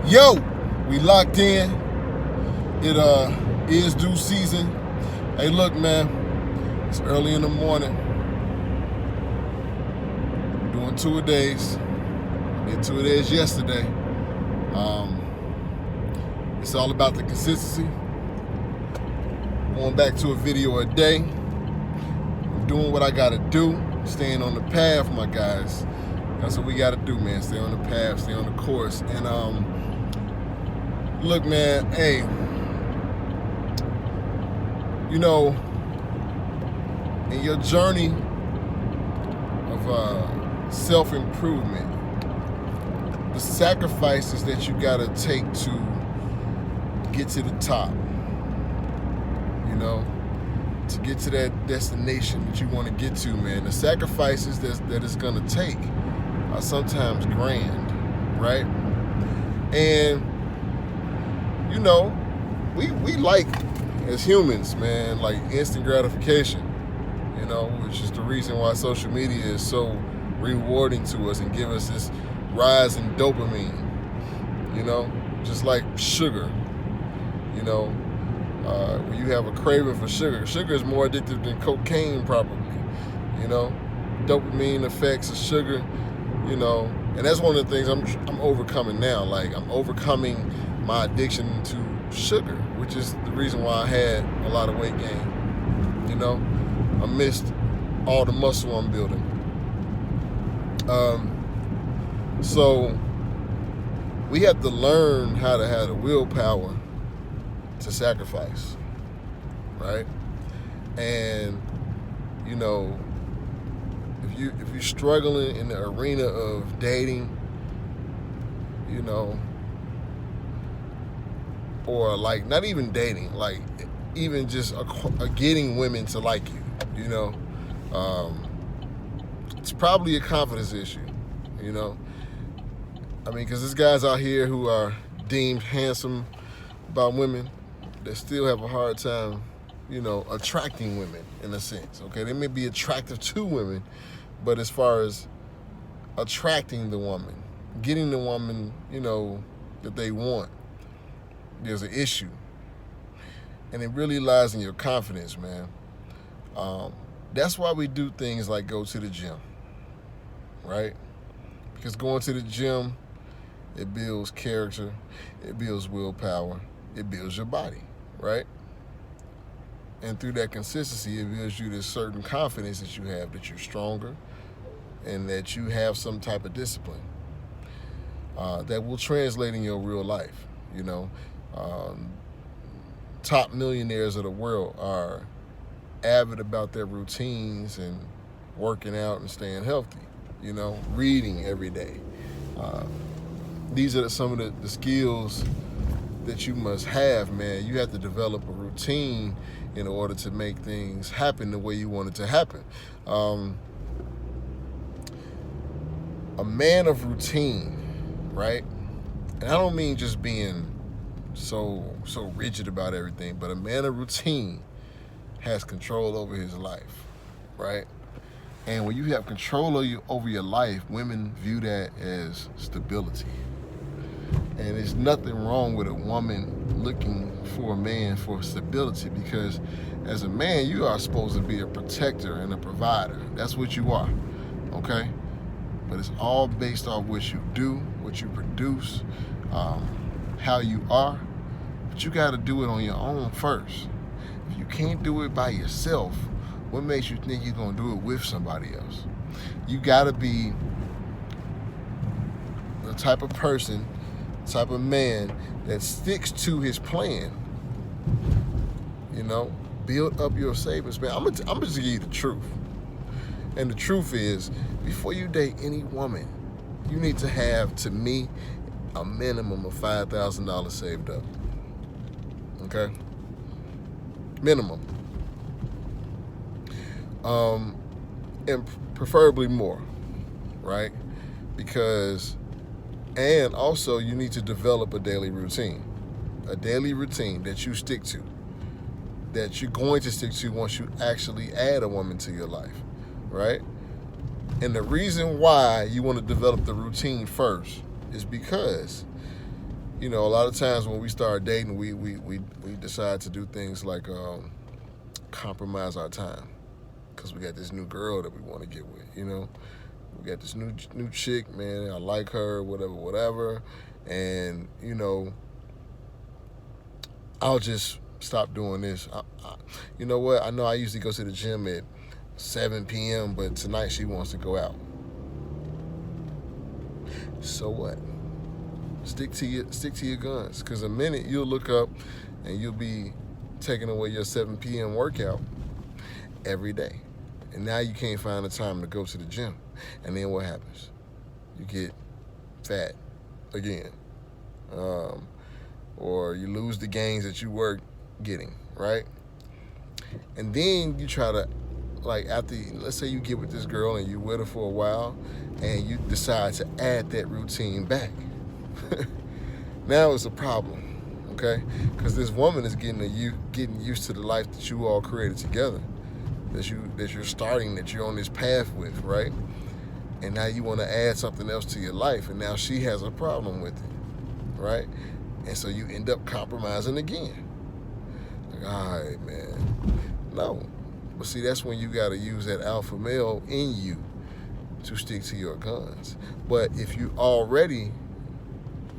Yo, we locked in. It is due season. Hey, look, man, it's early in the morning. Doing 2-a-days. Did 2-a-days yesterday. It's all about the consistency. Going back to a video a day. I'm doing what I gotta do. Staying on the path, my guys. That's what we gotta do, man. Stay on the path, stay on the course. And look, man, hey, you know, in your journey of self-improvement, the sacrifices that you gotta take to get to the top, you know, to get to that destination that you want to get to, man, the sacrifices that it's gonna take are sometimes grand, right? And you know, we like, as humans, man, like instant gratification, you know, which is the reason why social media is so rewarding to us and give us this rise in dopamine, you know, just like sugar, you know, when you have a craving for sugar is more addictive than cocaine probably, you know, dopamine effects of sugar, you know, and that's one of the things I'm overcoming now. Like, I'm overcoming my addiction to sugar, which is the reason why I had a lot of weight gain. You know, I missed all the muscle I'm building. So we have to learn how to have the willpower to sacrifice, right? And you know, if you're struggling in the arena of dating, you know, or like not even dating, like even just getting women to like you, you know, it's probably a confidence issue, you know. I mean, because there's guys out here who are deemed handsome by women that still have a hard time, you know, attracting women in a sense. Okay, they may be attractive to women, but as far as attracting the woman, getting the woman, you know, that they want, there's an issue. And it really lies in your confidence, man. That's why we do things like go to the gym, right? Because going to the gym, it builds character, it builds willpower, it builds your body, right? And through that consistency, it builds you this certain confidence that you have, that you're stronger and that you have some type of discipline that will translate in your real life, you know. Top millionaires of the world are avid about their routines and working out and staying healthy, you know, reading every day. These are some of the skills that you must have, man. You have to develop a routine in order to make things happen the way you want it to happen. A man of routine, right? And I don't mean just being so rigid about everything, but a man of routine has control over his life, right? And when you have control over your life, women view that as stability. And there's nothing wrong with a woman looking for a man for stability, because as a man, you are supposed to be a protector and a provider. That's what you are, okay? But it's all based off what you do, what you produce, how you are. But you got to do it on your own first. If you can't do it by yourself, what makes you think you're going to do it with somebody else? You got to be the type of person, type of man that sticks to his plan. You know, build up your savings, man. I'm gonna just give you the truth. And the truth is, before you date any woman, you need to have, to me, a minimum of $5,000 saved up. Okay? Minimum. And preferably more, right? Because, and also you need to develop a daily routine that you stick to, that you're going to stick to once you actually add a woman to your life, right? And the reason why you want to develop the routine first is because you know, a lot of times when we start dating, we decide to do things like compromise our time because we got this new girl that we want to get with. You know, we got this new chick, man. I like her, whatever, and you know, I'll just stop doing this. You know what? I know I usually go to the gym at 7 p.m., but tonight she wants to go out. So what? Stick to your guns, because a minute you'll look up and you'll be taking away your 7 p.m. workout every day, and now you can't find the time to go to the gym. And then what happens? You get fat again, or you lose the gains that you were getting, right? And then you try to, like, after, let's say you get with this girl and you with her for a while, and you decide to add that routine back. Now it's a problem, okay? Because this woman is getting used to the life that you all created together, that you're starting, that you're on this path with, right? And now you want to add something else to your life, and now she has a problem with it, right? And so you end up compromising again. Like, all right, man. No. But see, that's when you got to use that alpha male in you to stick to your guns. But if you already,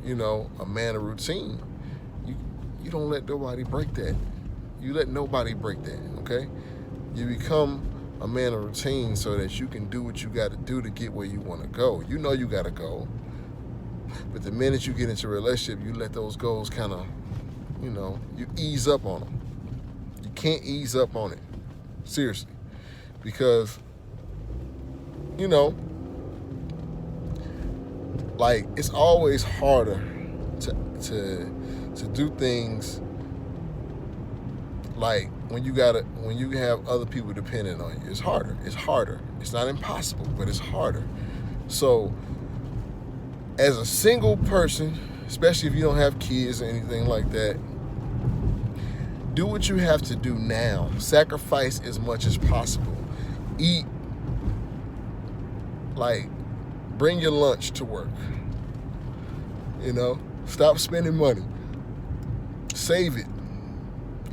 you know, a man of routine, you don't let nobody break that. You let nobody break that, okay? You become a man of routine so that you can do what you got to do to get where you want to go. You know you got to go. But the minute you get into a relationship, you let those goals kind of, you know, you ease up on them. You can't ease up on it. Seriously. Because, you know, like, it's always harder to do things like when you have other people dependent on you. It's harder. It's not impossible, but it's harder. So as a single person, especially if you don't have kids or anything like that, do what you have to do now. Sacrifice as much as possible. Eat, like, bring your lunch to work. You know, stop spending money. Save it.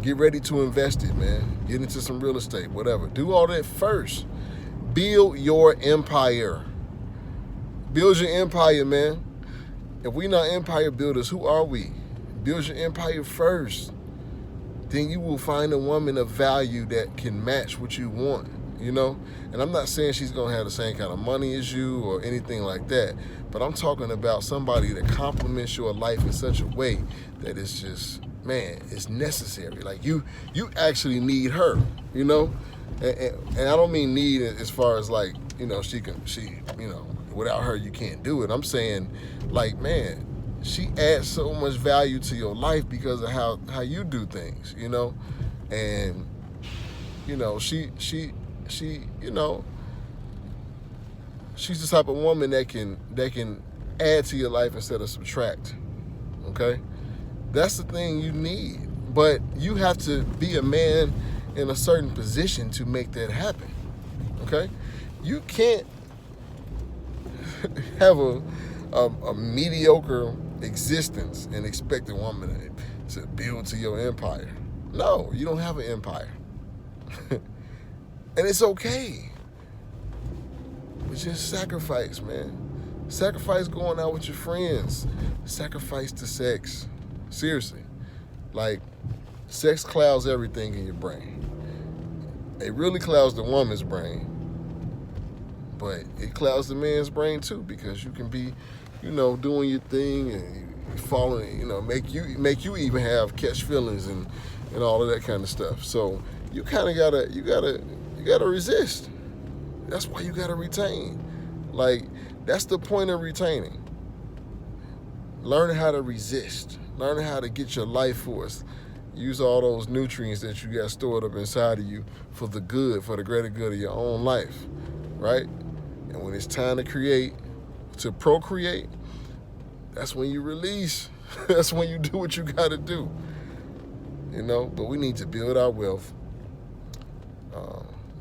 Get ready to invest it, man. Get into some real estate, whatever. Do all that first. Build your empire. Build your empire, man. If we not empire builders, who are we? Build your empire first. Then you will find a woman of value that can match what you want, you know? And I'm not saying she's going to have the same kind of money as you or anything like that, but I'm talking about somebody that complements your life in such a way that it's just, man, it's necessary. Like, you actually need her, you know? And I don't mean need as far as, like, you know, she, you know, without her you can't do it. I'm saying, like, man, she adds so much value to your life because of how you do things, you know? And, you know, she, you know, she's the type of woman that can add to your life instead of subtract, okay? That's the thing you need. But you have to be a man in a certain position to make that happen, okay? You can't have a mediocre existence and expect a woman to build to your empire. No, you don't have an empire. And it's okay. But just sacrifice, man. Sacrifice going out with your friends. Sacrifice the sex. Seriously. Like, sex clouds everything in your brain. It really clouds the woman's brain. But it clouds the man's brain too, because you can be, you know, doing your thing and falling, you know, make you even catch feelings and all of that kind of stuff. So you kind of gotta resist. That's why you gotta retain. Like, that's the point of retaining. Learning how to resist. Learning how to get your life force. Use all those nutrients that you got stored up inside of you for the good, for the greater good of your own life, right? And when it's time to procreate, that's when you release. That's when you do what you got to do, you know? But we need to build our wealth,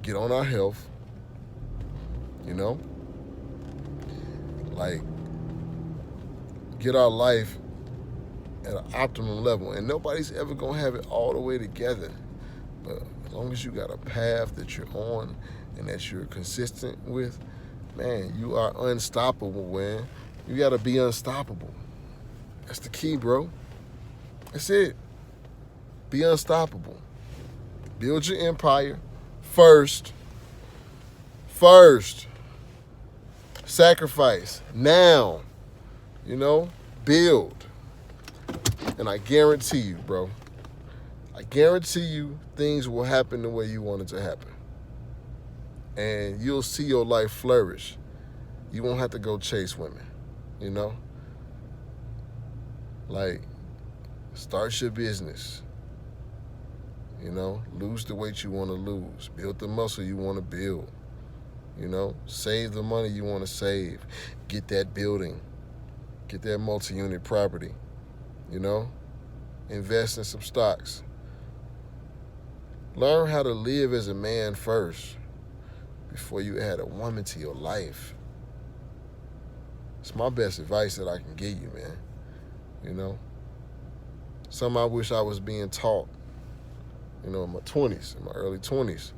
get on our health, you know? Like, get our life at an optimum level. And nobody's ever going to have it all the way together. But as long as you got a path that you're on and that you're consistent with, man, you are unstoppable, man. You got to be unstoppable. That's the key, bro. That's it. Be unstoppable. Build your empire first. Sacrifice now. Build. And I guarantee you, bro, I guarantee you things will happen the way you want it to happen. And you'll see your life flourish. You won't have to go chase women, Like, start your business. Lose the weight you want to lose. Build the muscle you want to build. Save the money you want to save. Get that building. Get that multi-unit property. Invest in some stocks. Learn how to live as a man first before you add a woman to your life. It's my best advice that I can give you, man. Something I wish I was being taught, in my 20s, in my early 20s.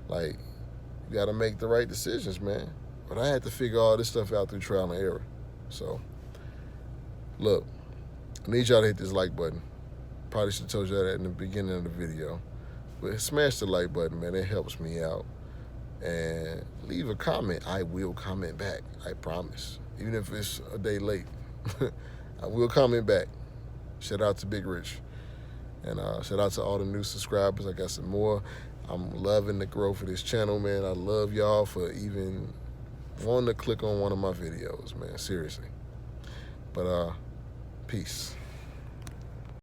Like, you got to make the right decisions, man. But I had to figure all this stuff out through trial and error. So, look, I need y'all to hit this like button. Probably should have told you that in the beginning of the video. But smash the like button, man. It helps me out. And leave a comment. I will comment back. I promise. Even if it's a day late. I will comment back. Shout out to Big Rich. And shout out to all the new subscribers. I got some more. I'm loving the growth of this channel, man. I love y'all for even wanting to click on one of my videos, man. Seriously. But peace.